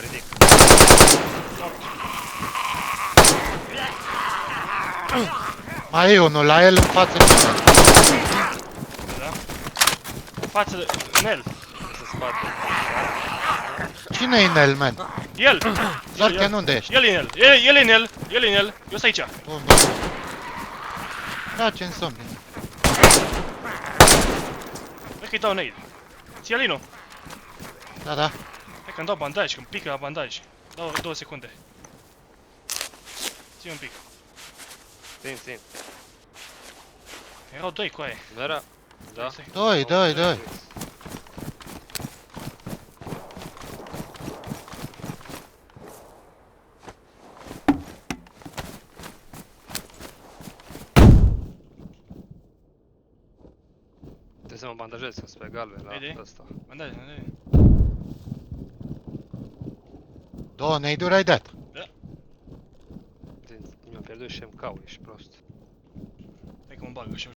ridic. Mai e unul la el în față. Da? În față, în el. Este în spate. Cine e în el, man? El! Zarken, unde ești? El e în el, el e în el, el e în el. Eu sunt aici. Unde? Taci în somn. Hai că-i dau nade. Ți-a Lino. Da, da. Hai că-mi dau bandaj, că-mi pică la bandaj. Dau 2 secunde. Ții un pic. Țin. Erau 2 cu aia. Nu era? Da. Stai. Doi. Trebuie să mă bandajez, că sunt pe galben la Vede? ăsta. Bandaj, bandaj. Două nade-uri ai dat. Mi-am pierdut și MK-ul, ești prost. Hai că mă bag așa